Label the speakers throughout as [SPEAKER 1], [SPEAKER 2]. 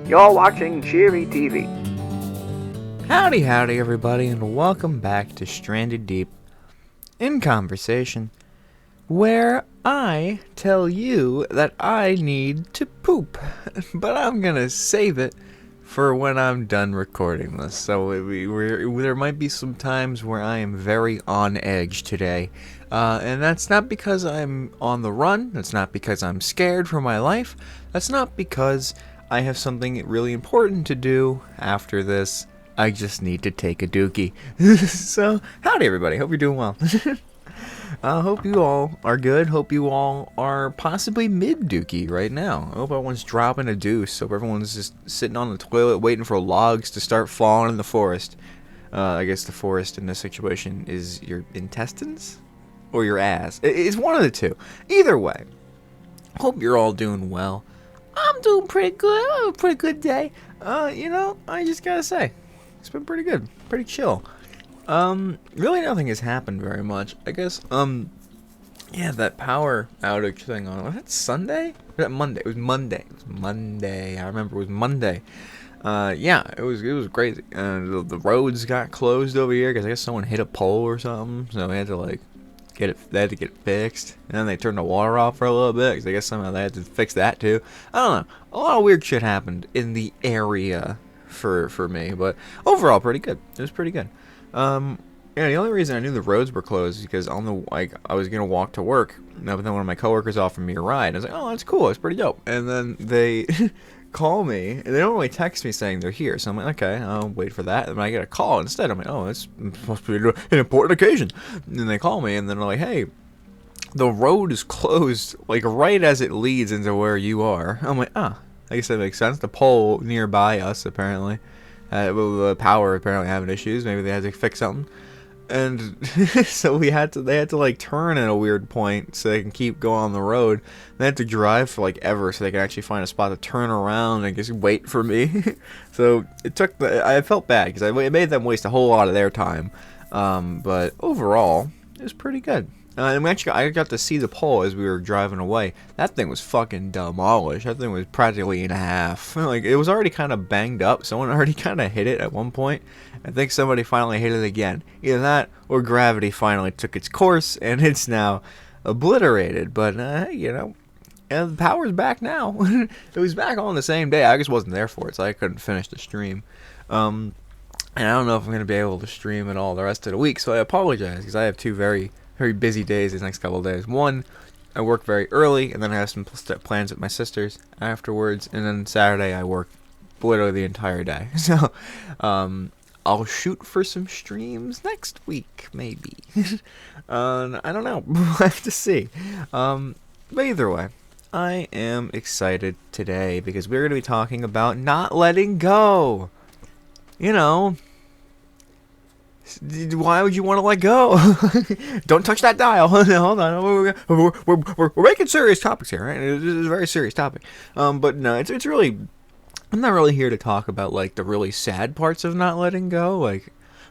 [SPEAKER 1] You're watching Cheery TV.
[SPEAKER 2] Howdy, howdy, everybody, and welcome back to Stranded Deep in Conversation, where I tell you that I need to poop, but I'm gonna save it for when I'm done recording this. So there might be some times where I am very on edge today, and that's not because I'm on the run, that's not because I'm scared for my life, that's not because I have something really important to do after this. I just need to take a dookie. So, howdy everybody, hope you're doing well. I hope you all are good, hope you all are possibly mid-dookie right now. I hope everyone's dropping a deuce, hope everyone's just sitting on the toilet waiting for logs to start falling in the forest. I guess the forest in this situation is your intestines? Or your ass. It's one of the two. Either way, hope you're all doing well. I'm doing pretty good, I have a pretty good day. I just gotta say, it's been pretty good, pretty chill. Really nothing has happened very much. I guess, yeah, that power outage thing was that Sunday? Or was that Monday? It was Monday. I remember it was Monday. Yeah, it was crazy. The roads got closed over here because I guess someone hit a pole or something, so we had to they had to get it fixed, and then they turned the water off for a little bit because I guess somehow they had to fix that too. I don't know. A lot of weird shit happened in the area for me, but overall pretty good. It was pretty good. Yeah, the only reason I knew the roads were closed is because I was gonna walk to work, but then one of my coworkers offered me a ride. I was like, oh, that's cool, it's pretty dope. And then they call me, and they don't really text me saying they're here, so I'm like, okay, I'll wait for that. And then I get a call instead. I'm like, oh, it's supposed to be an important occasion. And then they call me, and then they're like, hey, the road is closed, right as it leads into where you are. I'm like, ah, I guess that makes sense. The pole nearby us, apparently, the power apparently having issues. Maybe they had to fix something. And so they had to turn at a weird point so they can keep going on the road. They had to drive for ever so they can actually find a spot to turn around and just wait for me. So I felt bad because it made them waste a whole lot of their time. But overall, it was pretty good. I got to see the pole as we were driving away. That thing was fucking demolished. That thing was practically in half. It was already kind of banged up. Someone already kind of hit it at one point. I think somebody finally hit it again. Either that or gravity finally took its course and it's now obliterated. But, and the power's back now. It was back on the same day. I just wasn't there for it, so I couldn't finish the stream. And I don't know if I'm going to be able to stream it all the rest of the week, so I apologize because I have two very busy days these next couple of days. One, I work very early, and then I have some plans with my sisters afterwards, and then Saturday I work literally the entire day. So, I'll shoot for some streams next week, maybe. I don't know. We'll have to see. But either way, I am excited today because we're going to be talking about not letting go. Why would you want to let go? Don't touch that dial. Hold on. We're making serious topics here, right? This is a very serious topic. But no, it's really... I'm not really here to talk about, the really sad parts of not letting go. I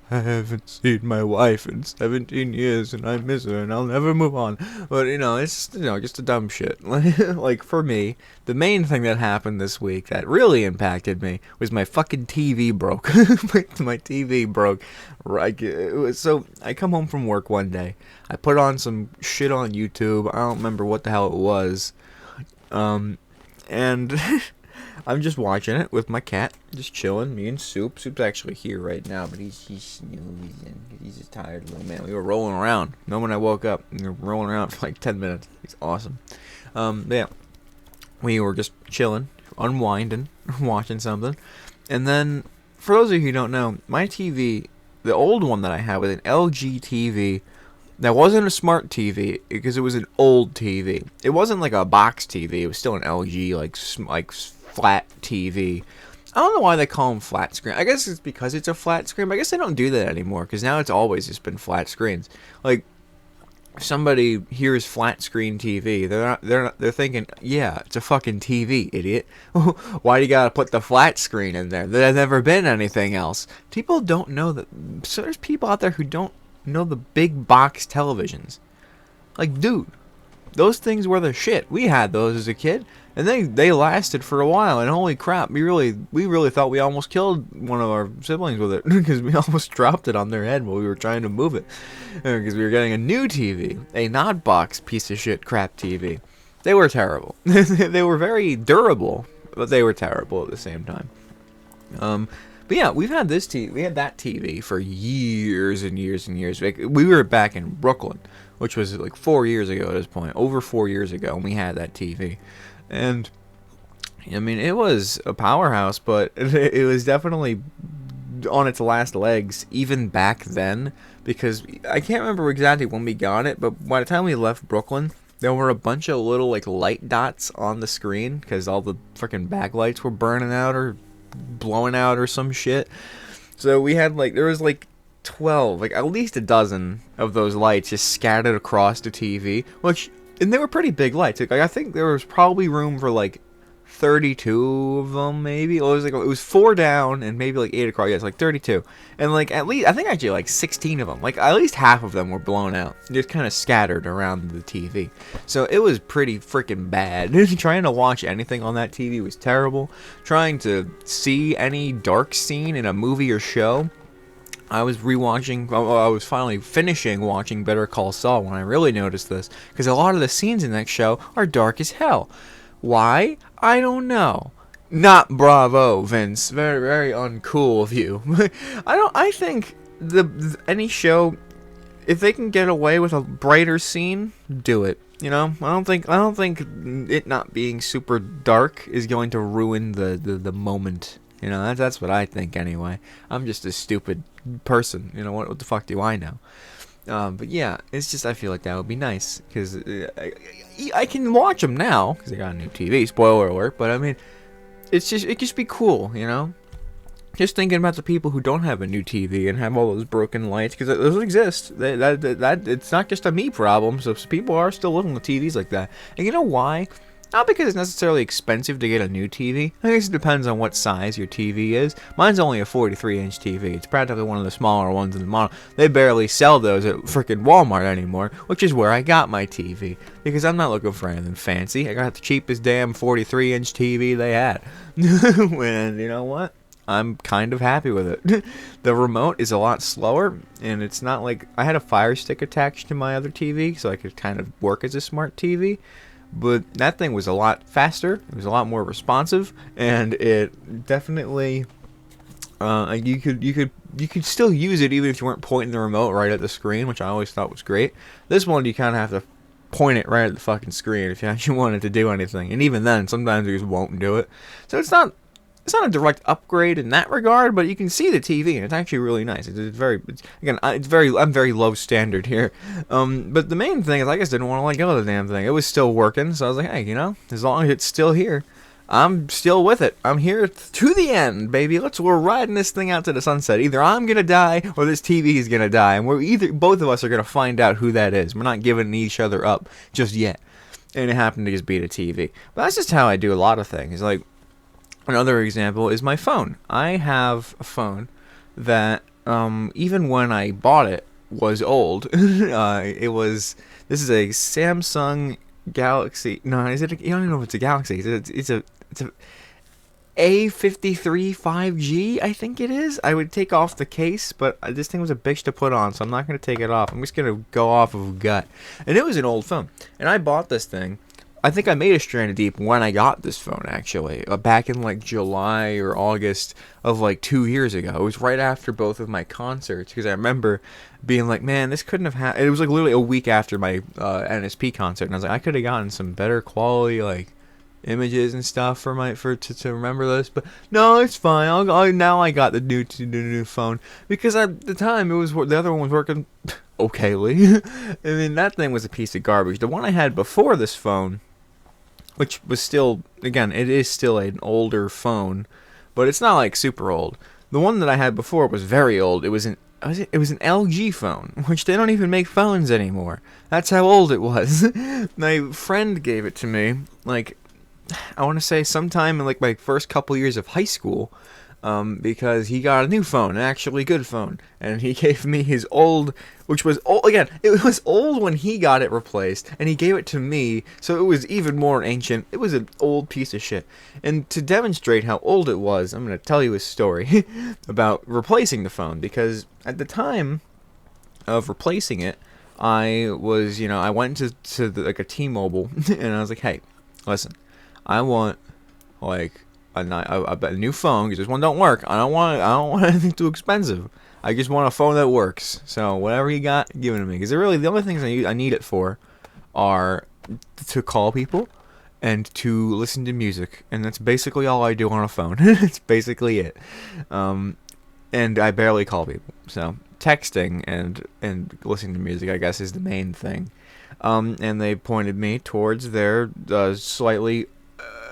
[SPEAKER 2] haven't seen my wife in 17 years, and I miss her, and I'll never move on. But, it's, just a dumb shit. For me, the main thing that happened this week that really impacted me was my fucking TV broke. My TV broke. So, I come home from work one day. I put on some shit on YouTube. I don't remember what the hell it was. And... I'm just watching it with my cat, just chilling. Me and Soup. Soup's actually here right now, but he's snoozing. He's just tired, little man. We were rolling around. The moment I woke up, we were rolling around for 10 minutes. He's awesome. Yeah, we were just chilling, unwinding, watching something. And then, for those of you who don't know, my TV, the old one that I had was an LG TV. That wasn't a smart TV because it was an old TV. It wasn't like a box TV. It was still an LG, flat TV. I don't know why they call them flat screen. I guess it's because it's a flat screen, but I guess they don't do that anymore because now it's always just been flat screens. If somebody hears flat screen TV, they're thinking, yeah, it's a fucking TV, idiot. Why do you gotta put the flat screen in there? There's never been anything else. People don't know that. So there's people out there who don't know the big box televisions. Dude, those things were the shit. We had those as a kid. And they lasted for a while, and holy crap, we really thought we almost killed one of our siblings with it, because we almost dropped it on their head while we were trying to move it, because we were getting a new TV, a not box piece of shit crap TV. They were terrible. They were very durable, but they were terrible at the same time. But yeah, we had that TV for years and years and years. Like, we were back in Brooklyn, which was like 4 years ago at this point, over 4 years ago, and we had that TV. And I mean, it was a powerhouse, but it was definitely on its last legs even back then, because I can't remember exactly when we got it, but by the time we left Brooklyn, there were a bunch of little like light dots on the screen because all the freaking backlights were burning out or blowing out or some shit. So we had there was 12, at least a dozen of those lights just scattered across the TV, and they were pretty big lights. I think there was probably room for 32 of them, maybe. It was 4 down and maybe 8 across. Yeah, it's 32. And at least, I think actually 16 of them. At least half of them were blown out. Just kind of scattered around the TV. So it was pretty freaking bad. Trying to watch anything on that TV was terrible. Trying to see any dark scene in a movie or show. I was finally finishing watching Better Call Saul when I really noticed this. Because a lot of the scenes in that show are dark as hell. Why? I don't know. Not bravo, Vince. Very, very uncool of you. I think any show, if they can get away with a brighter scene, do it. You know, I don't think it not being super dark is going to ruin the moment. You know, that's what I think anyway. I'm just a stupid person. You know, what the fuck do I know? But yeah, it's just, I feel like that would be nice, because I can watch them now, because I got a new TV, spoiler alert, but I mean, it just be cool, you know? Just thinking about the people who don't have a new TV and have all those broken lights, because those exist. That it's not just a me problem, so people are still living with TVs like that. And you know why? Not because it's necessarily expensive to get a new TV. I guess it depends on what size your TV is. Mine's only a 43-inch TV. It's practically one of the smaller ones in the model. They barely sell those at frickin' Walmart anymore, which is where I got my TV. Because I'm not looking for anything fancy. I got the cheapest damn 43-inch TV they had. And you know what? I'm kind of happy with it. The remote is a lot slower, and it's not like... I had a Fire Stick attached to my other TV, so I could kind of work as a smart TV. But that thing was a lot faster, it was a lot more responsive, and it definitely, you could still use it even if you weren't pointing the remote right at the screen, which I always thought was great. This one, you kind of have to point it right at the fucking screen if you actually want it to do anything, and even then, sometimes it just won't do it. So it's not a direct upgrade in that regard, but you can see the TV, and it's actually really nice. I'm very low standard here. But the main thing is, I just didn't want to let go of the damn thing. It was still working, so I was like, hey, you know, as long as it's still here, I'm still with it. I'm here to the end, baby. We're riding this thing out to the sunset. Either I'm gonna die, or this TV is gonna die, and both of us are gonna find out who that is. We're not giving each other up just yet. And it happened to just be the TV. But that's just how I do a lot of things. Another example is my phone. I have a phone that, even when I bought it, was old. This is a Samsung Galaxy. No, is it? I don't even know if it's a Galaxy. It's a A53 5G, I think it is. I would take off the case, but this thing was a bitch to put on, so I'm not going to take it off. I'm just going to go off of gut. And it was an old phone. And I bought this thing. I think I made a Stranded Deep when I got this phone, actually. Back in July or August of 2 years ago. It was right after both of my concerts, because I remember being like, man, this couldn't have happened. It was literally a week after my NSP concert, and I was like, I could have gotten some better quality images and stuff to remember this, but no, it's fine. Now I got the new phone, because at the time the other one was working okayly. I mean, that thing was a piece of garbage. The one I had before this phone, which was still, again, it is still an older phone, but it's not super old. The one that I had before was very old. It was an LG phone, which they don't even make phones anymore. That's how old it was. My friend gave it to me, I want to say sometime in my first couple years of high school. because he got a new phone, an actually good phone, and he gave me his old, which was old again. It was old when he got it replaced, and he gave it to me, so it was even more ancient. It was an old piece of shit. And to demonstrate how old it was, I'm gonna tell you a story about replacing the phone, because at the time of replacing it, I went to like a T-Mobile, and I was like, hey, listen, I want like a new phone because this one don't work. I don't want anything too expensive. I just want a phone that works. So whatever you got, give it to me. Because really the only things I need it for are to call people and to listen to music, and that's basically all I do on a phone. It's basically it. And I barely call people. So texting and listening to music, I guess, is the main thing. And they pointed me towards their slightly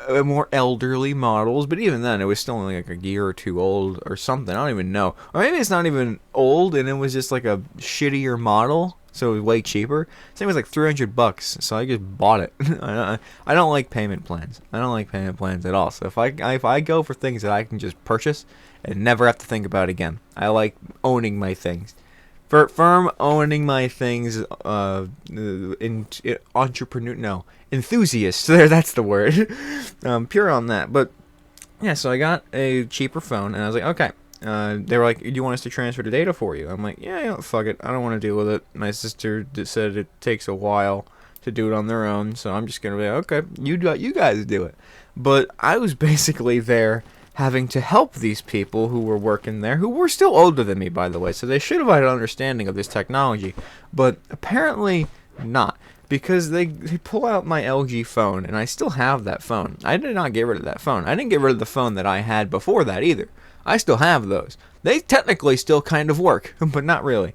[SPEAKER 2] more elderly models, but even then it was still only like a year or two old or something. I don't even know, or maybe it's not even old and it was just like a shittier model, so it was way cheaper. Same was like $300, so I just bought it. I don't like payment plans. I don't like payment plans at all. So if I go for things that I can just purchase and never have to think about again, I like owning my things. Firm owning my things, enthusiast. There, that's the word. Pure on that. But yeah, so I got a cheaper phone, and I was like, okay. They were like, do you want us to transfer the data for you? I'm like, yeah, fuck it. I don't want to deal with it. My sister said it takes a while to do it on their own, so I'm just gonna be like, okay, you guys do it. But I was basically there having to help these people who were working there, who were still older than me, by the way, so they should have had an understanding of this technology, but apparently not, because they pull out my LG phone, and I still have that phone. I did not get rid of that phone. I didn't get rid of the phone that I had before that either. I still have those. They technically still kind of work, but not really.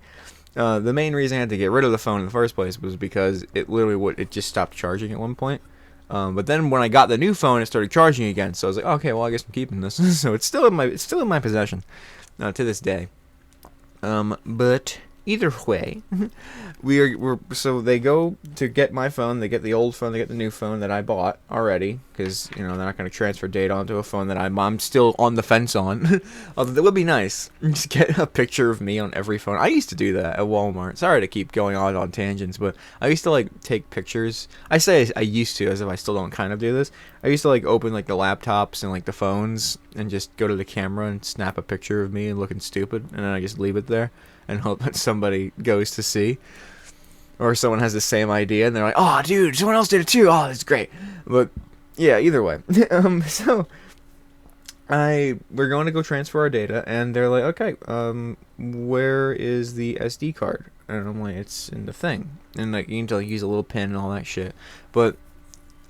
[SPEAKER 2] The main reason I had to get rid of the phone in the first place was because it just stopped charging at one point. But then when I got the new phone, it started charging again. So I was like, okay, well, I guess I'm keeping this. So it's still in my possession to this day. But either way, so they go to get my phone. They get the old phone. They get the new phone that I bought already, because they're not going to transfer data onto a phone that I'm still on the fence on. Although that would be nice. Just get a picture of me on every phone. I used to do that at Walmart. Sorry to keep going on tangents, but I used to like take pictures. I say I used to, as if I still don't kind of do this. I used to like open like the laptops and like the phones and just go to the camera and snap a picture of me looking stupid, and then I just leave it there and hope that somebody goes to see, or someone has the same idea and they're like, oh dude, someone else did it too, oh that's great. But yeah, either way. So we're going to go transfer our data, and they're like, okay, where is the SD card? And I'm like, it's in the thing, and like you need to like use a little pin and all that shit. But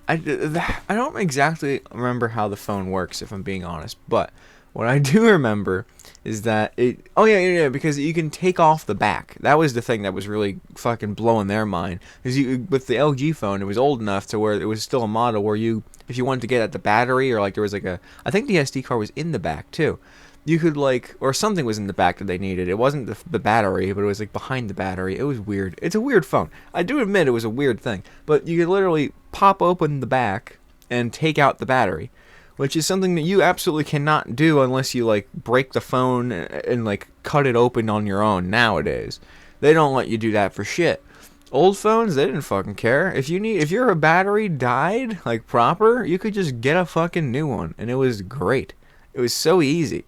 [SPEAKER 2] I don't exactly remember how the phone works, if I'm being honest, but what I do remember is that because you can take off the back. That was the thing that was really fucking blowing their mind. Because with the LG phone, it was old enough to where it was still a model where if you wanted to get at the battery, or like there was like I think the SD card was in the back too. You could or something was in the back that they needed. It wasn't the battery, but it was like behind the battery. It was weird. It's a weird phone. I do admit it was a weird thing. But you could literally pop open the back and take out the battery, which is something that you absolutely cannot do unless you like break the phone and like cut it open on your own nowadays. They don't let you do that for shit. Old phones, they didn't fucking care. If your battery died like proper, you could just get a fucking new one, and it was great. It was so easy.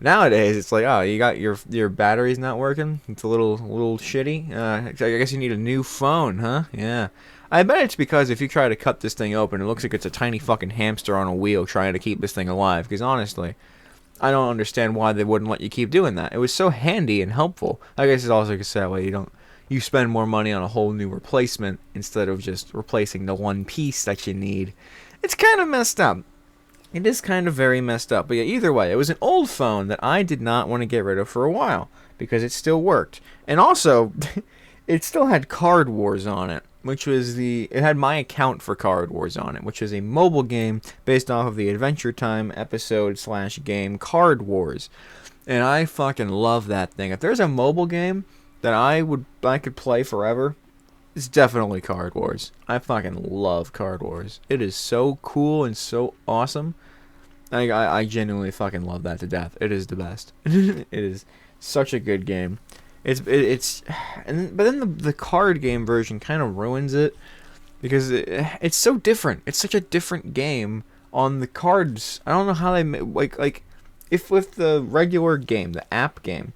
[SPEAKER 2] Nowadays, it's like, oh, you got your battery's not working. It's a little shitty. I guess you need a new phone, huh? Yeah. I bet it's because if you try to cut this thing open, it looks like it's a tiny fucking hamster on a wheel trying to keep this thing alive. Because honestly, I don't understand why they wouldn't let you keep doing that. It was so handy and helpful. I guess it's also because that way you spend more money on a whole new replacement instead of just replacing the one piece that you need. It's kind of messed up. It is kind of very messed up. But yeah, either way, it was an old phone that I did not want to get rid of for a while because it still worked. And also, it still had Card Wars on it, which was it had my account for Card Wars on it, which is a mobile game based off of the Adventure Time episode/game Card Wars. And I fucking love that thing. If there's a mobile game that I could play forever, it's definitely Card Wars. I fucking love Card Wars. It is so cool and so awesome. I genuinely fucking love that to death. It is the best. It is such a good game. But then the card game version kind of ruins it because it's so different. It's such a different game on the cards. I don't know how they like if with the regular game, the app game,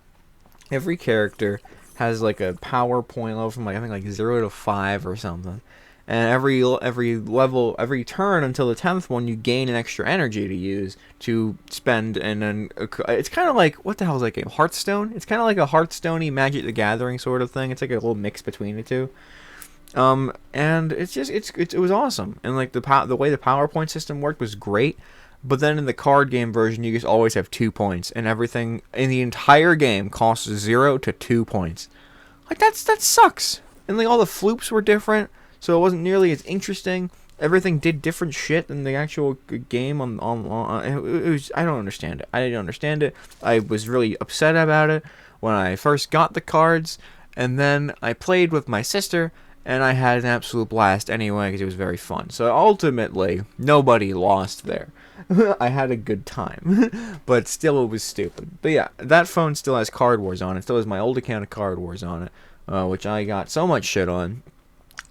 [SPEAKER 2] every character has like a power point level from like I think like 0 to 5 or something. And every level, every turn until the 10th one, you gain an extra energy to use to spend, and then it's kind of like, what the hell is that game? Hearthstone? It's kind of like a Hearthstone-y Magic the Gathering sort of thing. It's like a little mix between the two. And it's just it was awesome, and like the way the PowerPoint system worked was great. But then in the card game version, you just always have 2 points, and everything in the entire game costs 0 to 2 points. Like that sucks. And like all the floops were different. So it wasn't nearly as interesting. Everything did different shit than the actual game on it was, I don't understand it. I didn't understand it. I was really upset about it when I first got the cards, and then I played with my sister, and I had an absolute blast anyway because it was very fun. So ultimately, nobody lost there. I had a good time, but still it was stupid. But yeah, that phone still has Card Wars on it. Still has my old account of Card Wars on it, which I got so much shit on.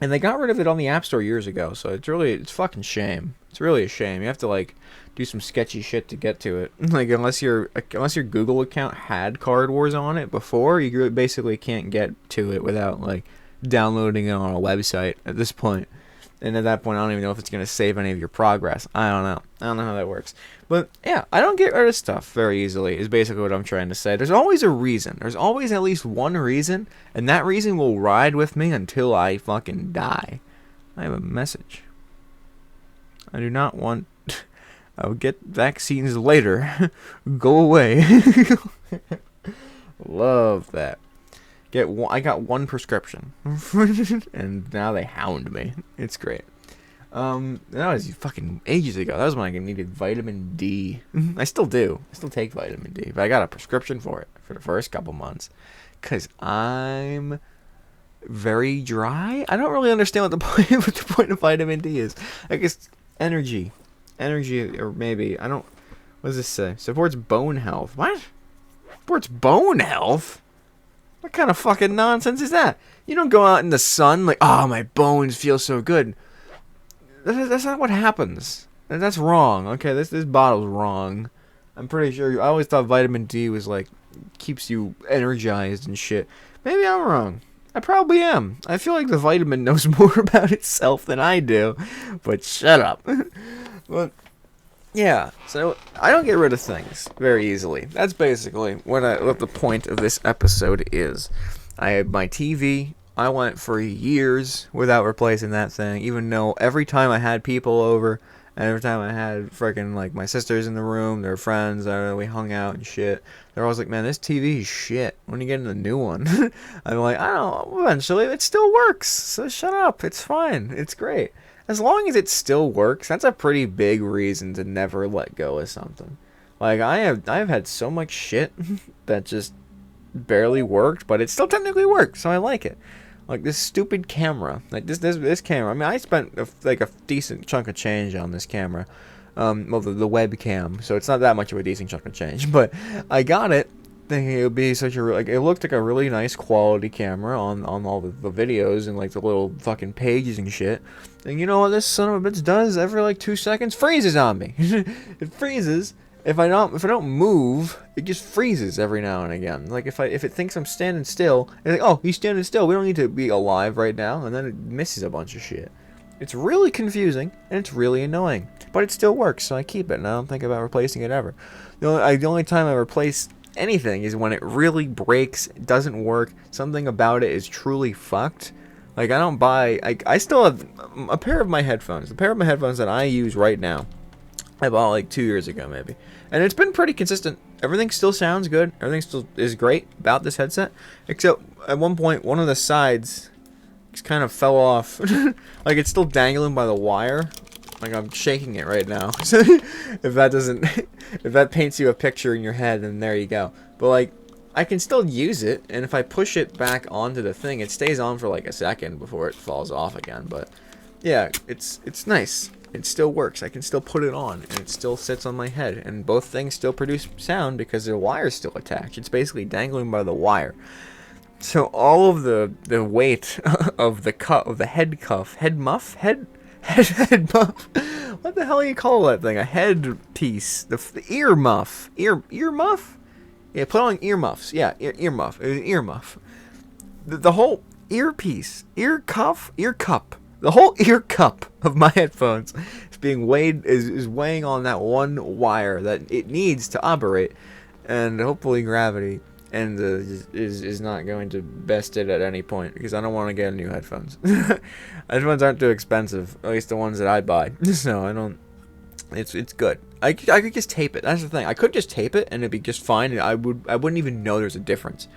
[SPEAKER 2] And they got rid of it on the App Store years ago, so it's fucking shame. It's really a shame. You have to like do some sketchy shit to get to it. Like unless your Google account had Card Wars on it before, you basically can't get to it without like downloading it on a website at this point. And at that point, I don't even know if it's gonna save any of your progress. I don't know. I don't know how that works. But yeah, I don't get rid of stuff very easily, is basically what I'm trying to say. There's always a reason. There's always at least one reason, and that reason will ride with me until I fucking die. I have a message. I do not want... I'll get vaccines later. Go away. Love that. I got one prescription. And now they hound me. It's great. That was fucking ages ago. That was when I needed vitamin D. I still do. I still take vitamin D. But I got a prescription for it for the first couple months. Because I'm very dry. I don't really understand what the point of vitamin D is. I guess energy. Energy, or maybe, I don't... What does this say? Supports bone health. What? Supports bone health? What kind of fucking nonsense is that? You don't go out in the sun like, oh, my bones feel so good. That's not what happens. That's wrong. Okay, this bottle's wrong. I'm pretty sure. I always thought vitamin D was like keeps you energized and shit. Maybe I'm wrong. I probably am. I feel like the vitamin knows more about itself than I do. But shut up. But yeah, so I don't get rid of things very easily. That's basically what the point of this episode is. I have my TV. I went for years without replacing that thing, even though every time I had people over, and every time I had freaking like my sisters in the room, their friends, we hung out and shit. They're always like, "Man, this TV is shit. When are you getting a new one?" I'm like, "I don't know. Eventually, it still works. So shut up. It's fine. It's great. As long as it still works, that's a pretty big reason to never let go of something. Like I've had so much shit that just barely worked, but it still technically works, so I like it." Like this stupid camera, like this camera. I mean, I spent a decent chunk of change on this camera, well the webcam. So it's not that much of a decent chunk of change, but I got it thinking it would be such a it looked like a really nice quality camera on all the videos and like the little fucking pages and shit. And you know what this son of a bitch does? Every like 2 seconds, freezes on me. It freezes. If I don't move, it just freezes every now and again. Like if it thinks I'm standing still, it's like, oh, he's standing still. We don't need to be alive right now, and then it misses a bunch of shit. It's really confusing and it's really annoying, but it still works, so I keep it and I don't think about replacing it ever. The only time I replace anything is when it really breaks, doesn't work, something about it is truly fucked. Like I don't buy. I still have a pair of my headphones. The pair of my headphones that I use right now, I bought like 2 years ago maybe. And it's been pretty consistent. Everything still sounds good. Everything still is great about this headset. Except at one point, one of the sides just kind of fell off. Like it's still dangling by the wire. Like I'm shaking it right now. So if that paints you a picture in your head, then there you go. But like, I can still use it. And if I push it back onto the thing, it stays on for like a second before it falls off again. But yeah, it's nice. It still works. I can still put it on, and it still sits on my head. And both things still produce sound because their wire's still attached. It's basically dangling by the wire. So all of the weight of the head cuff, head muff, head muff. What the hell do you call that thing? A head piece. The ear muff. Ear muff? Yeah, put on ear muffs. Yeah, ear muff. It was an ear muff. The whole earpiece, ear cup. The whole ear cup of my headphones is being weighed is weighing on that one wire that it needs to operate, and hopefully gravity is not going to best it at any point, because I don't want to get new headphones. Headphones aren't too expensive, at least the ones that I buy. So I don't. It's good. I could just tape it. That's the thing. I could just tape it and it'd be just fine. And I wouldn't even know there's a difference.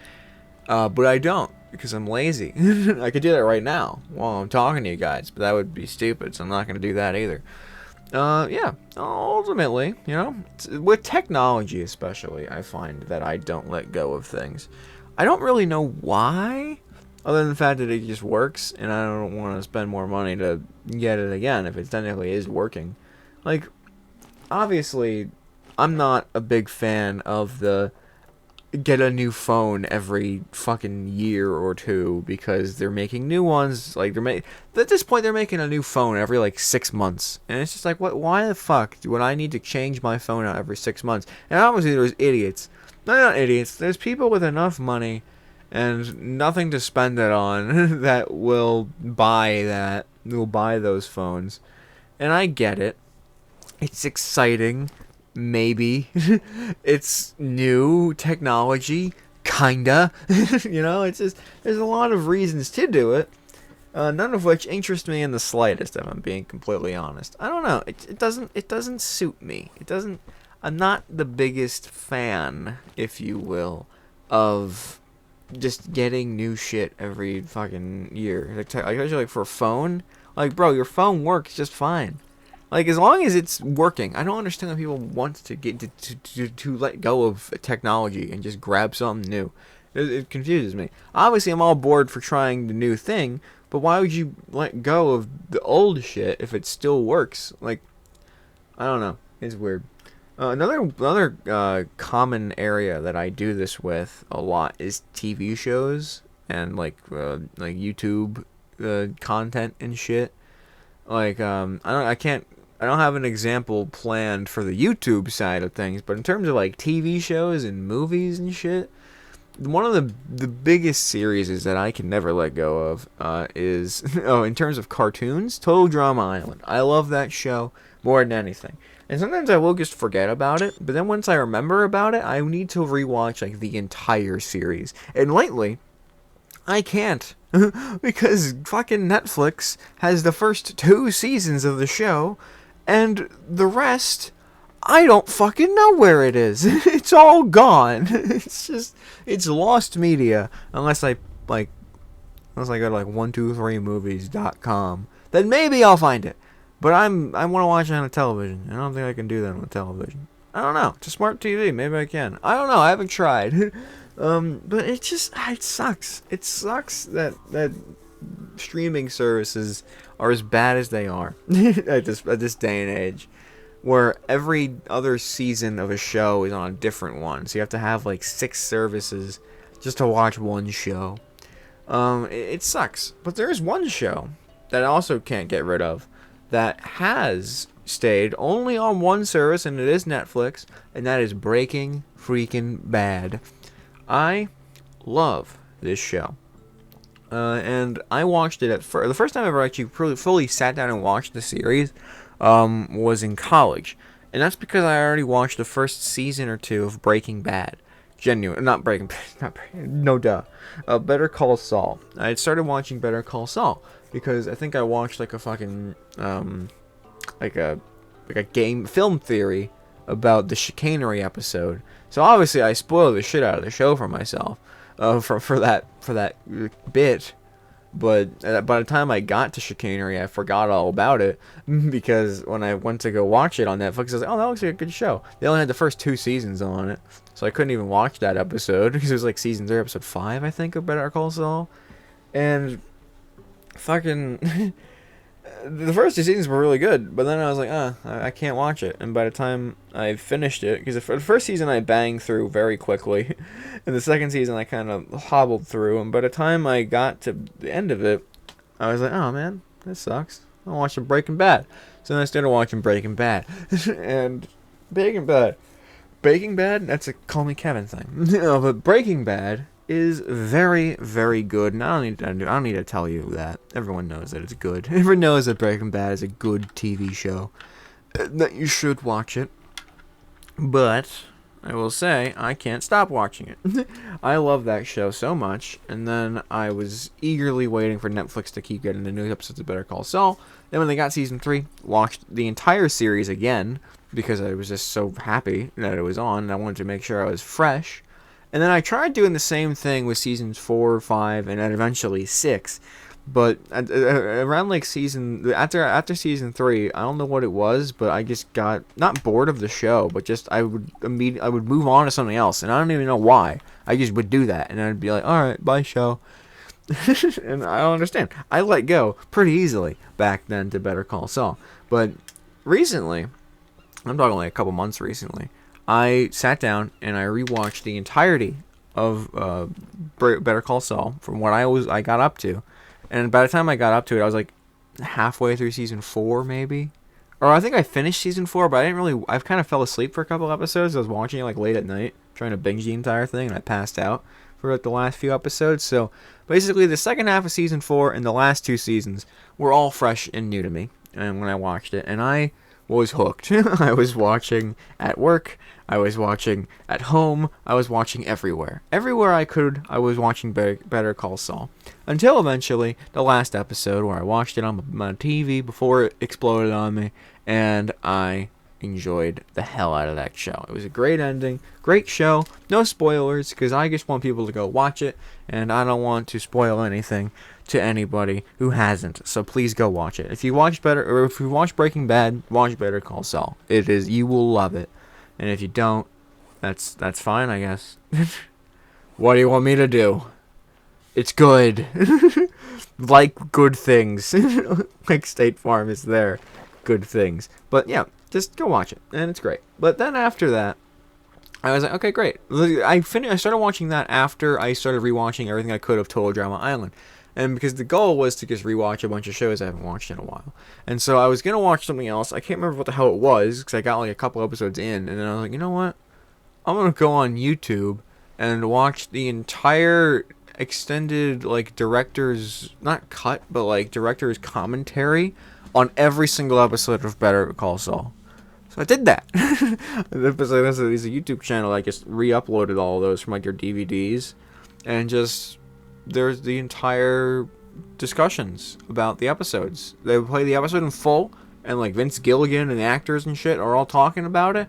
[SPEAKER 2] But I don't, because I'm lazy. I could do that right now while I'm talking to you guys, but that would be stupid. So I'm not gonna do that either. Yeah. Ultimately, with technology especially, I find that I don't let go of things. I don't really know why, other than the fact that it just works, and I don't want to spend more money to get it again if it technically is working. Like, obviously, I'm not a big fan of the get a new phone every fucking year or two, because they're making new ones. Like, at this point they're making a new phone every like 6 months, and it's just like, what? Why the fuck would I need to change my phone out every 6 months? And obviously there's idiots. No, not idiots. There's people with enough money and nothing to spend it on that will buy those phones, and I get it. It's exciting. Maybe. It's new technology. Kinda. It's just, there's a lot of reasons to do it. None of which interest me in the slightest, if I'm being completely honest. I don't know. It doesn't suit me. I'm not the biggest fan, if you will, of just getting new shit every fucking year. Especially like for a phone. Like, bro, your phone works just fine. Like, as long as it's working. I don't understand how people want to get to let go of technology and just grab something new. It confuses me. Obviously, I'm all board for trying the new thing, but why would you let go of the old shit if it still works? Like, I don't know. It's weird. Another common area that I do this with a lot is TV shows and like YouTube content and shit. Like, I don't have an example planned for the YouTube side of things, but in terms of like TV shows and movies and shit, one of the biggest series that I can never let go of is in terms of cartoons, Total Drama Island. I love that show more than anything. And sometimes I will just forget about it, but then once I remember about it, I need to rewatch like the entire series. And lately, I can't. Because fucking Netflix has the first 2 seasons of the show, and the rest, I don't fucking know where it is. It's all gone. It's lost media. Unless I go to like 123movies.com. Then maybe I'll find it. But I want to watch it on a television. I don't think I can do that on a television. I don't know. It's a smart TV. Maybe I can. I don't know. I haven't tried. But it sucks. It sucks that streaming services are as bad as they are at this day and age, where every other season of a show is on a different one. So you have to have like 6 services just to watch one show. It sucks. But there is one show that I also can't get rid of that has stayed only on one service, and it is Netflix, and that is Breaking Freaking Bad. I love this show. And I watched it the first time I ever actually fully sat down and watched the series was in college. And that's because I already watched the first season or 2 of Breaking Bad. Better Call Saul. I had started watching Better Call Saul because I think I watched like a fucking like a film theory about the chicanery episode. So obviously I spoiled the shit out of the show for myself for that bit. But by the time I got to chicanery, I forgot all about it, because when I went to go watch it on Netflix, I was like, oh, that looks like a good show. They only had the first 2 seasons on it, so I couldn't even watch that episode, because it was like season 3, episode 5, I think, of Better Call Saul. And fucking the first 2 seasons were really good, but then I was like, I can't watch it. And by the time I finished it, because the first season I banged through very quickly, and the second season I kind of hobbled through, and by the time I got to the end of it, I was like, oh man, this sucks. I'll watch some Breaking Bad. So then I started watching Breaking Bad. And Breaking Bad, that's a Call Me Kevin thing. No, but Breaking Bad is very, very good. And I don't need to tell you that. Everyone knows that it's good. Everyone knows that Breaking Bad is a good TV show. That you should watch it. But I will say, I can't stop watching it. I love that show so much. And then I was eagerly waiting for Netflix to keep getting the new episodes of Better Call Saul. Then when they got season 3, watched the entire series again, because I was just so happy that it was on, and I wanted to make sure I was fresh. And then I tried doing the same thing with seasons 4, 5, and then eventually 6. But around like after season 3, I don't know what it was, but I just got not bored of the show, but just I would move on to something else, and I don't even know why. I just would do that, and I'd be like, all right, bye show. And I don't understand. I let go pretty easily back then to Better Call Saul, but recently, I'm talking like a couple months recently, I sat down and I rewatched the entirety of Better Call Saul from what I got up to. And by the time I got up to it, I was like halfway through season 4, maybe. Or I think I finished season 4, but I kind of fell asleep for a couple episodes. I was watching it like late at night, trying to binge the entire thing, and I passed out for like the last few episodes. So basically the second half of season 4 and the last 2 seasons were all fresh and new to me. And when I watched it, and I was hooked. I was watching at work, I was watching at home, I was watching everywhere. Everywhere I could, I was watching Better Call Saul. Until eventually, the last episode where I watched it on my TV before it exploded on me, and I enjoyed the hell out of that show. It was a great ending, great show, no spoilers, because I just want people to go watch it, and I don't want to spoil anything to anybody who hasn't. So please go watch it. If you watch Breaking Bad, watch Better Call Saul. You will love it. And if you don't, that's fine, I guess. What do you want me to do? It's good. Like good things. Like State Farm is there. Good things. But yeah, just go watch it, and it's great. But then after that, I was like, okay, great. I started watching that after I started rewatching everything I could of Total Drama Island. And because the goal was to just rewatch a bunch of shows I haven't watched in a while. And so I was going to watch something else. I can't remember what the hell it was, because I got like a couple episodes in, and then I was like, you know what? I'm going to go on YouTube and watch the entire extended, like, director's, not cut, but like director's commentary on every single episode of Better Call Saul. So I did that. There's a YouTube channel I just re-uploaded all of those from like their DVDs, and just there's the entire discussions about the episodes. They play the episode in full, and like Vince Gilligan and the actors and shit are all talking about it.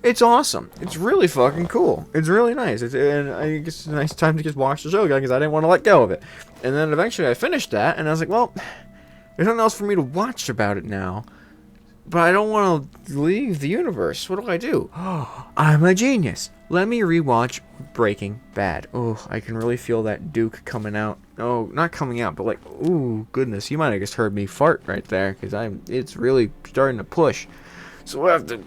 [SPEAKER 2] It's awesome. It's really fucking cool. It's really nice. And I guess it's a nice time to just watch the show again, because I didn't want to let go of it. And then eventually I finished that, and I was like, well, there's nothing else for me to watch about it now. But I don't want to leave the universe. What do I do? Oh, I'm a genius. Let me rewatch Breaking Bad. Oh, I can really feel that Duke coming out. Oh, not coming out, but like, ooh, goodness. You might have just heard me fart right there, because it's really starting to push. So we'll have to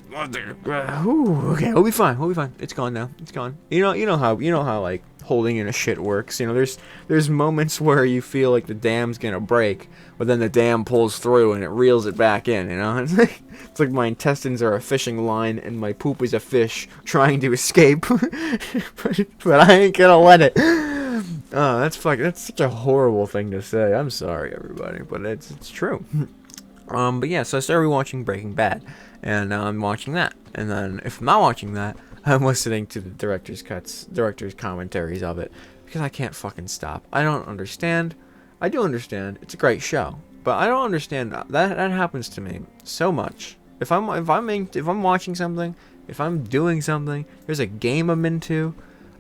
[SPEAKER 2] okay, we'll be fine. It's gone now. It's gone. You know how like holding in a shit works. You know, there's moments where you feel like the dam's gonna break, but then the dam pulls through and it reels it back in. You know, it's like my intestines are a fishing line and my poop is a fish trying to escape, but I ain't gonna let it. Oh, that's such a horrible thing to say. I'm sorry, everybody, but it's true. But yeah, so I started rewatching Breaking Bad, and now I'm watching that. And then if I'm not watching that, I'm listening to the director's commentaries of it, because I can't fucking stop. I don't understand. I do understand. It's a great show, but I don't understand that happens to me so much. If I'm watching something, if I'm doing something, there's a game I'm into,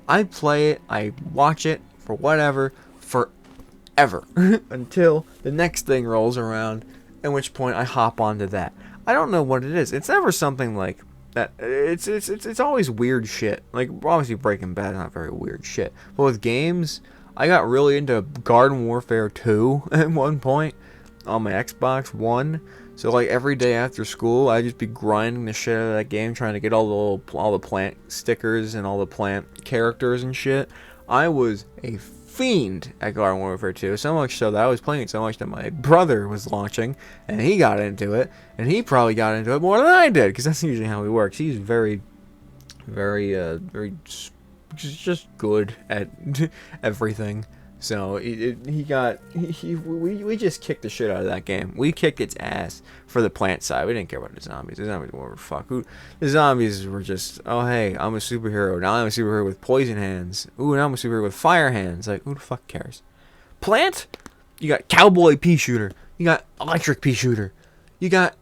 [SPEAKER 2] I play it, I watch it for whatever, forever until the next thing rolls around. At which point I hop onto that. I don't know what it is. It's never something like that. It's always weird shit. Like, obviously Breaking Bad is not very weird shit. But with games, I got really into Garden Warfare 2 at one point. on my Xbox One. So like every day after school, I'd just be grinding the shit out of that game, trying to get all the plant stickers and all the plant characters and shit. I was a fiend at Garden Warfare 2, so much so that I was playing it so much that my brother was launching, and he got into it, and he probably got into it more than I did, because that's usually how he works. He's very just good at everything. So we just kicked the shit out of that game. We kicked its ass for the plant side. We didn't care about the zombies. The zombies were fuck. The zombies were just, oh hey, I'm a superhero. Now I'm a superhero with poison hands. Ooh, now I'm a superhero with fire hands. Like, who the fuck cares? Plant? You got cowboy pea shooter. You got electric pea shooter. You got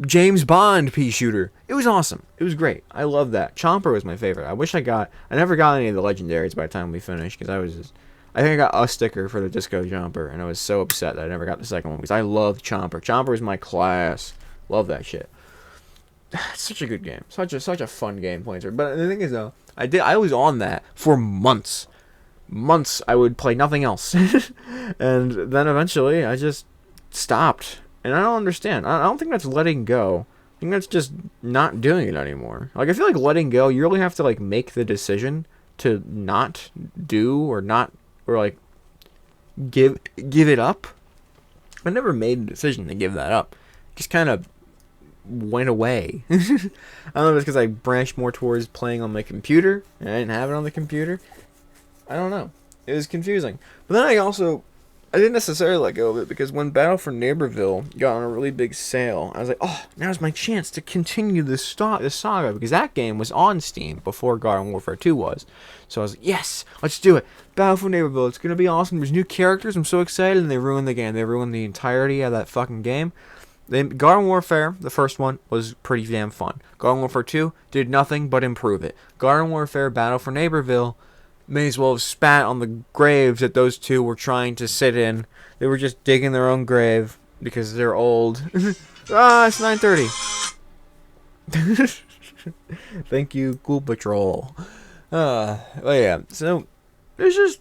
[SPEAKER 2] James Bond pea shooter. It was awesome. It was great. I love that. Chomper was my favorite. I never got any of the legendaries by the time we finished, because I think I got a sticker for the Disco Jumper, and I was so upset that I never got the second one, because I loved Chomper. Chomper is my class. Love that shit. It's such a good game. Such a fun game playing through. But the thing is, though, I was on that for months. Months I would play nothing else. And then eventually I just stopped. And I don't understand. I don't think that's letting go. I think that's just not doing it anymore. Like, I feel like letting go, you really have to, like, make the decision to not do or like give it up. I never made a decision to give that up. Just kind of went away. I don't know if it's because I branched more towards playing on my computer and I didn't have it on the computer. I don't know. It was confusing. But then I didn't necessarily let go of it, because when Battle for Neighborville got on a really big sale, I was like, oh, now's my chance to continue this saga, because that game was on Steam before Garden Warfare 2 was. So I was like, yes, let's do it. Battle for Neighborville, it's going to be awesome. There's new characters, I'm so excited, and they ruined the game. They ruined the entirety of that fucking game. Garden Warfare, the first one, was pretty damn fun. Garden Warfare 2 did nothing but improve it. Garden Warfare Battle for Neighborville may as well have spat on the graves that those two were trying to sit in. They were just digging their own grave because they're old. It's 9:30. Thank you, Cool Patrol. But yeah, so it just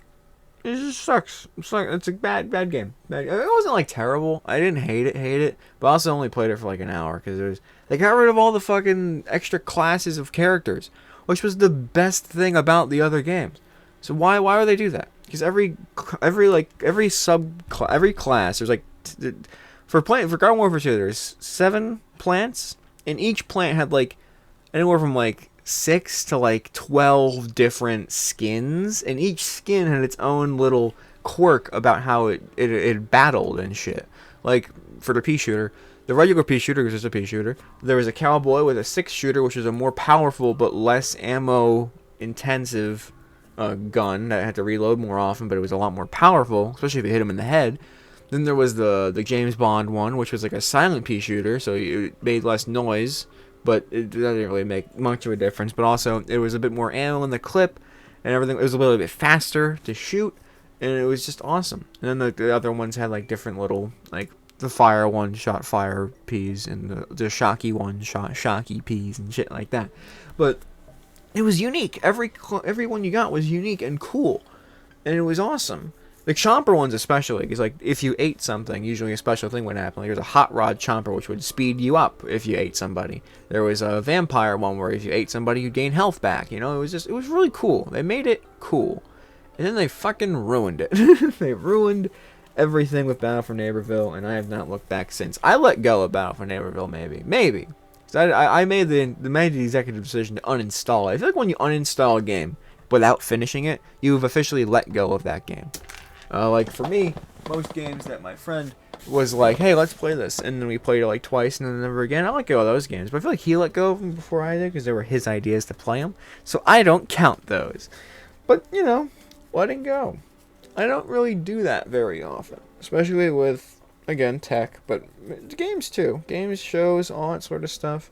[SPEAKER 2] sucks. It's a bad game. It wasn't like terrible. I didn't hate it, but I also only played it for like an hour, because they got rid of all the fucking extra classes of characters, which was the best thing about the other games. So why would they do that? Because every class, there's like for Garden Warfare 2, there's 7 plants, and each plant had like anywhere from like 6 to like 12 different skins, and each skin had its own little quirk about how it battled and shit. Like for the pea shooter, the regular pea shooter was just a pea shooter. There was a cowboy with a 6-shooter, which was a more powerful but less ammo intensive gun that had to reload more often, but it was a lot more powerful, especially if you hit him in the head. Then there was the James Bond one, which was like a silent pea shooter, so it made less noise, but it didn't really make much of a difference. But also, it was a bit more ammo in the clip, and everything. It was a little bit faster to shoot, and it was just awesome. And then the other ones had like different little, like the fire one shot fire peas, and the shocky one shot shocky peas and shit like that. But it was unique. Every one you got was unique and cool, and it was awesome. The chomper ones especially, because like if you ate something, usually a special thing would happen. Like, there's a hot rod chomper, which would speed you up if you ate somebody. There was a vampire one where if you ate somebody, you'd gain health back. You know, it was really cool. They made it cool, and then they fucking ruined it. They ruined everything with Battle for Neighborville, and I have not looked back since. I let go of Battle for Neighborville, maybe. I made the executive decision to uninstall it. I feel like when you uninstall a game without finishing it, you've officially let go of that game. Like for me, most games that my friend was like, hey, let's play this, and then we played it like twice and then never again, I let go of those games. But I feel like he let go of them before I did, because they were his ideas to play them. So I don't count those. But, you know, letting go. I don't really do that very often, especially with, again, tech, but games too. Games, shows, all that sort of stuff.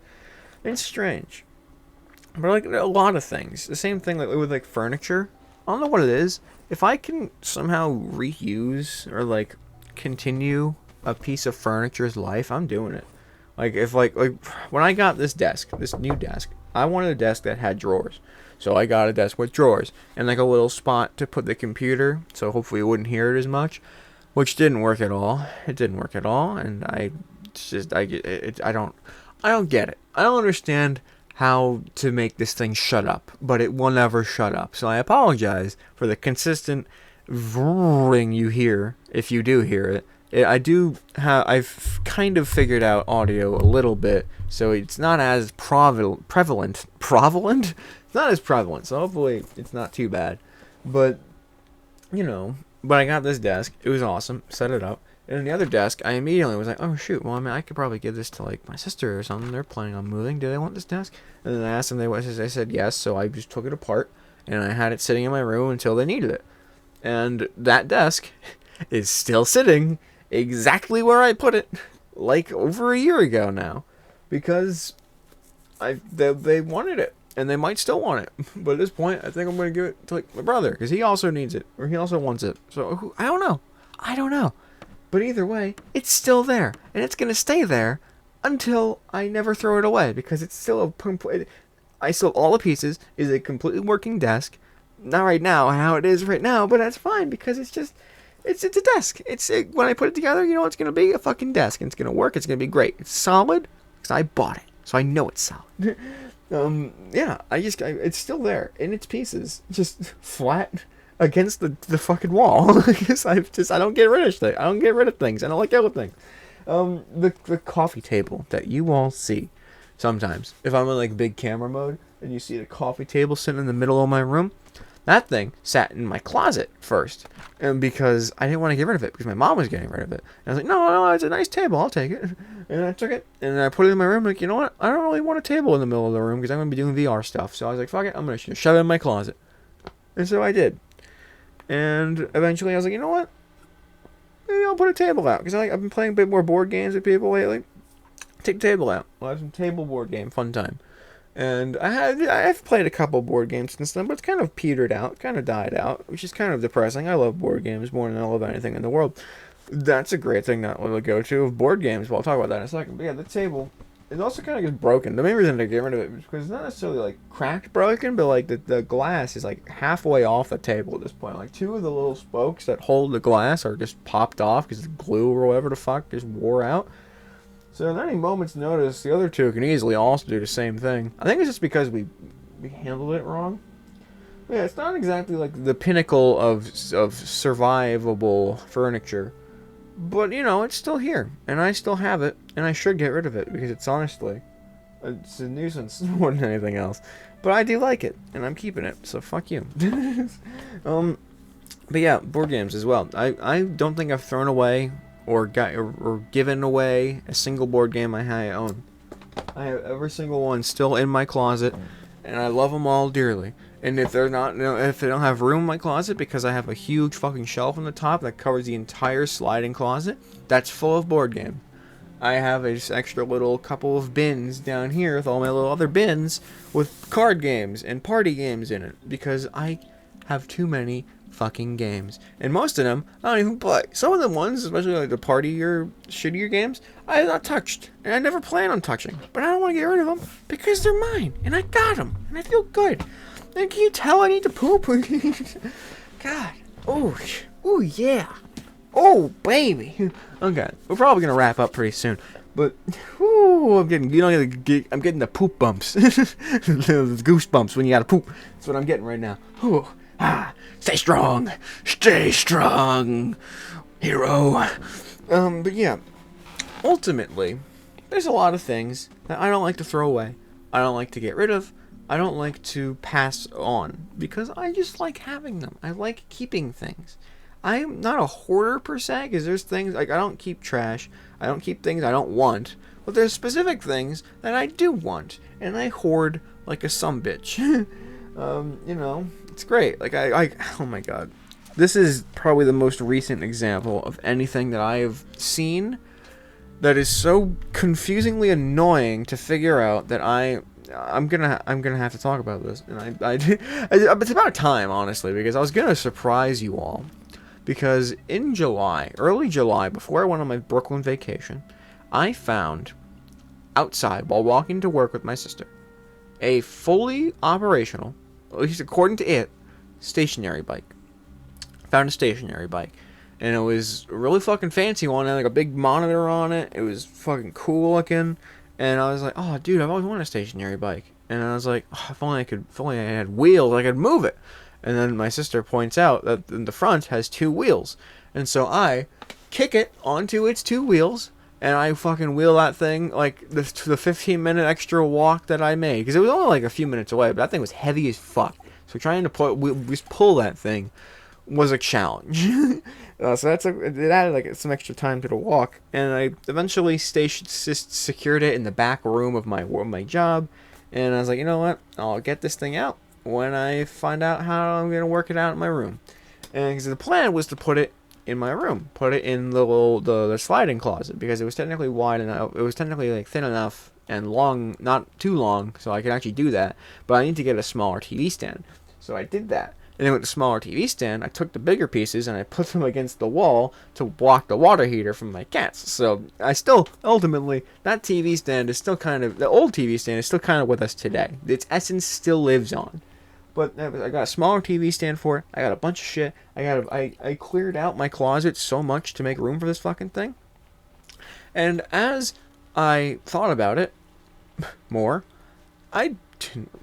[SPEAKER 2] It's strange. But like a lot of things. The same thing like with like furniture. I don't know what it is. If I can somehow reuse or like continue a piece of furniture's life, I'm doing it. Like if like when I got this new desk, I wanted a desk that had drawers. So I got a desk with drawers and like a little spot to put the computer, so hopefully you wouldn't hear it as much. which didn't work at all. It didn't work at all, and I don't get it. I don't understand how to make this thing shut up, but it will never shut up. So I apologize for the consistent vrring you hear, if you do hear it. I've kind of figured out audio a little bit, so it's not as prevalent. Prevalent? It's not as prevalent, so hopefully it's not too bad. But, but I got this desk. It was awesome. Set it up. And the other desk, I immediately was like, oh shoot, well, I mean, I could probably give this to, like, my sister or something. They're planning on moving. Do they want this desk? And then I asked them, they said yes, so I just took it apart, and I had it sitting in my room until they needed it. And that desk is still sitting exactly where I put it, like, over a year ago now. Because they wanted it, and they might still want it. But at this point, I think I'm going to give it to, like, my brother, because he also needs it, or he also wants it. So, I don't know. But either way, it's still there, and it's going to stay there until I never throw it away, because it's still I still all the pieces is a completely working desk. Not right now, how it is right now, but that's fine, because it's a desk. When I put it together, it's going to be a fucking desk, and it's going to work. It's going to be great. It's solid, because I bought it, so I know it's solid. It's still there in its pieces, just flat against the fucking wall. Because I don't get rid of things. I don't get rid of things. I don't like everything. The coffee table that you all see sometimes, if I'm in like big camera mode and you see the coffee table sitting in the middle of my room, that thing sat in my closet first, and because I didn't want to get rid of it because my mom was getting rid of it. And I was like, no, it's a nice table. I'll take it. And I took it and I put it in my room. Like, you know what? I don't really want a table in the middle of the room because I'm gonna be doing VR stuff. So I was like, fuck it. I'm gonna shove it in my closet. And so I did. And eventually I was like, you know what? Maybe I'll put a table out. Because I've been playing a bit more board games with people lately. Take the table out. We'll have some table board game fun time. And I've played a couple board games since then, but it's kind of petered out, kind of died out, which is kind of depressing. I love board games more than I love anything in the world. That's a great thing that we'll go to of board games. Well, I'll talk about that in a second. But yeah, the table is also kind of gets broken. The main reason to get rid of it is because it's not necessarily like cracked broken, but like the glass is like halfway off the table at this point. Like two of the little spokes that hold the glass are just popped off because the glue or whatever the fuck just wore out. So at any moment's notice, the other two can easily also do the same thing. I think it's just because we handled it wrong. But yeah, it's not exactly like the pinnacle of survivable furniture. But, it's still here. And I still have it. And I should get rid of it. Because it's a nuisance more than anything else. But I do like it. And I'm keeping it. So fuck you. But yeah, board games as well. I don't think I've thrown away or given away a single board game I own. I have every single one still in my closet. And I love them all dearly. And if they're not, if they don't have room in my closet because I have a huge fucking shelf on the top that covers the entire sliding closet, that's full of board game. I have a just extra little couple of bins down here with all my little other bins with card games and party games in it because I have too many fucking games. And most of them I don't even play. Some of the ones, especially like the party or shittier games, I have not touched. And I never plan on touching. But I don't want to get rid of them because they're mine. And I got them. And I feel good. And can you tell I need to poop? God. Oh, yeah. Oh, baby. Okay. We're probably going to wrap up pretty soon. But, I'm getting the poop bumps. The goosebumps when you got to poop. That's what I'm getting right now. Stay strong. Stay strong. Hero. But yeah. Ultimately, there's a lot of things that I don't like to throw away. I don't like to get rid of. I don't like to pass on because I just like having them. I like keeping things. I'm not a hoarder per se because there's things like I don't keep trash. I don't keep things I don't want. But there's specific things that I do want and I hoard like a sumbitch. It's great. Like I oh my god. This is probably the most recent example of anything that I have seen that is so confusingly annoying to figure out that I'm gonna have to talk about this, and it's about time, honestly, because I was gonna surprise you all, because in early July, before I went on my Brooklyn vacation, I found outside while walking to work with my sister a fully operational, at least according to it, stationary bike. Found a stationary bike, and it was a really fucking fancy one. It had like a big monitor on it. It was fucking cool looking, and I was like, oh, dude, I've always wanted a stationary bike. And I was like, oh, if only I had wheels, I could move it. And then my sister points out that the front has 2 wheels, and so I kick it onto its 2 wheels, and I fucking wheel that thing like the 15-minute extra walk that I made, because it was only like a few minutes away, but that thing was heavy as fuck. So trying to pull that thing was a challenge. So it added like some extra time to the walk, and I eventually secured it in the back room of my job, and I was like, you know what, I'll get this thing out when I find out how I'm gonna work it out in my room. And because the plan was to put it in my room, put it in the sliding closet, because it was technically wide enough, it was technically like thin enough and long, not too long, so I could actually do that. But I need to get a smaller TV stand, so I did that. And then with the smaller TV stand, I took the bigger pieces and I put them against the wall to block the water heater from my cats. So I still, ultimately, that TV stand is still kind of, the old TV stand is still kind of with us today. Its essence still lives on. But I got a smaller TV stand for it. I got a bunch of shit. I cleared out my closet so much to make room for this fucking thing. And as I thought about it more, I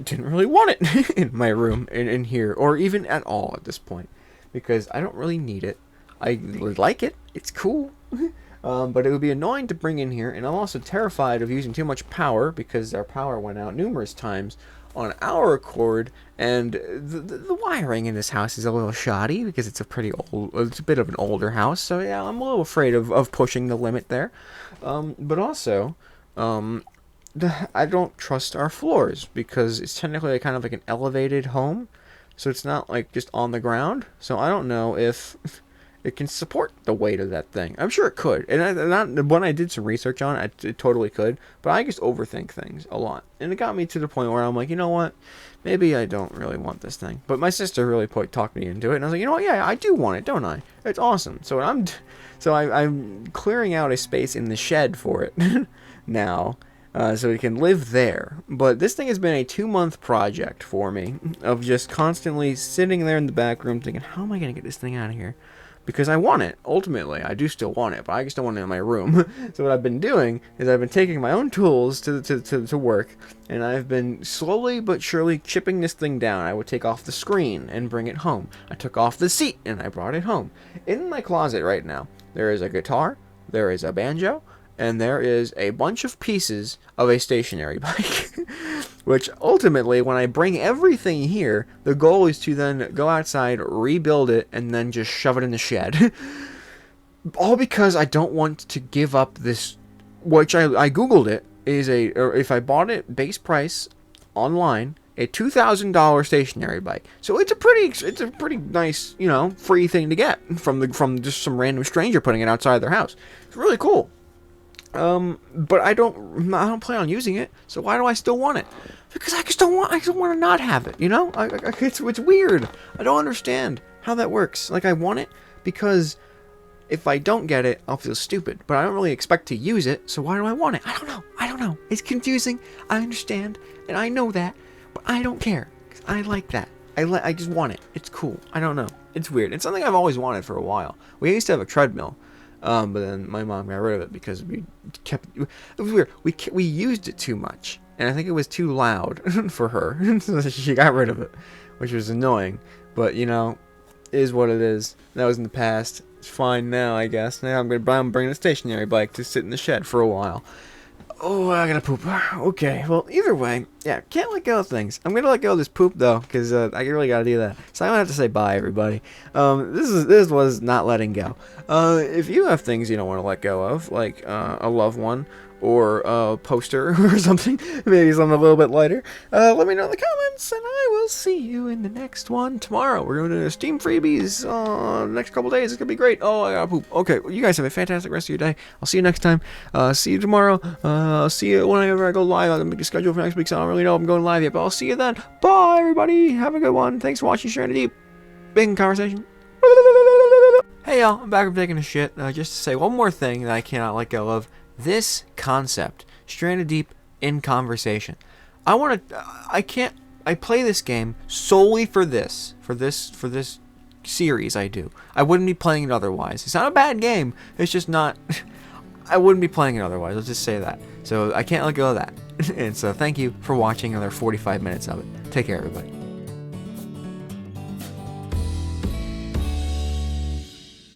[SPEAKER 2] didn't really want it in my room, in here, or even at all at this point, because I don't really need it. I like it. It's cool. But it would be annoying to bring in here, and I'm also terrified of using too much power, because our power went out numerous times on our accord, and the wiring in this house is a little shoddy, because it's it's a bit of an older house, so yeah, I'm a little afraid of pushing the limit there. But also, I don't trust our floors, because it's technically kind of like an elevated home, so it's not like just on the ground, so I don't know if it can support the weight of that thing. I'm sure it could, and when I did some research on it, it totally could, but I just overthink things a lot, and it got me to the point where I'm like, you know what, maybe I don't really want this thing. But my sister really talked me into it, and I was like, you know what, yeah, I do want it, don't I? It's awesome. So I'm clearing out a space in the shed for it now, so we can live there. But this thing has been a 2-month project for me, of just constantly sitting there in the back room thinking, how am I going to get this thing out of here? Because I want it. Ultimately, I do still want it, but I just don't want it in my room. So what I've been doing is I've been taking my own tools to work, and I've been slowly but surely chipping this thing down. I would take off the screen and bring it home. I took off the seat and I brought it home. In my closet right now, there is a guitar, there is a banjo, and there is a bunch of pieces of a stationary bike. Which ultimately, when I bring everything here, the goal is to then go outside, rebuild it, and then just shove it in the shed. All because I don't want to give up this, which I googled it, or if I bought it base price online, a $2,000 stationary bike. So it's a pretty nice, free thing to get from just some random stranger putting it outside their house. It's really cool. But I don't plan on using it, so why do I still want it? Because I just want to not have it, it's weird. I don't understand how that works. Like, I want it because if I don't get it, I'll feel stupid, but I don't really expect to use it, so why do I want it? I don't know. It's confusing, I understand, and I know that, but I don't care, 'cause I like that. I just want it. It's cool. I don't know. It's weird. It's something I've always wanted for a while. We used to have a treadmill. But then my mom got rid of it because we kept. It was weird. We used it too much, and I think it was too loud for her, so she got rid of it, which was annoying. But is what it is. That was in the past. It's fine now, I guess. Now I'm bringing a stationary bike to sit in the shed for a while. Oh, I gotta poop. Okay, well, either way, yeah, can't let go of things. I'm gonna let go of this poop, though, because I really gotta do that. So I'm gonna have to say bye, everybody. This was not letting go. If you have things you don't want to let go of, like a loved one, or a poster, or something, maybe something a little bit lighter, let me know in the comments, and I will see you in the next one tomorrow. We're going to do Steam freebies the next couple days. It's gonna be great. Oh, I gotta poop. Okay, well, you guys have a fantastic rest of your day. I'll see you next time. See you tomorrow. I'll see you whenever I go live. I'm gonna make a schedule for next week, so I don't really know if I'm going live yet, but I'll see you then. Bye, everybody. Have a good one. Thanks for watching Stranded Deep. Big conversation. Hey, y'all. I'm back from taking a shit. Just to say one more thing that I cannot let go of. This concept, Stranded Deep in conversation. I play this game solely for this series I do. I wouldn't be playing it otherwise. It's not a bad game. It's just not... I wouldn't be playing it otherwise. Let's just say that. So I can't let go of that. And so thank you for watching another 45 minutes of it. Take care, everybody.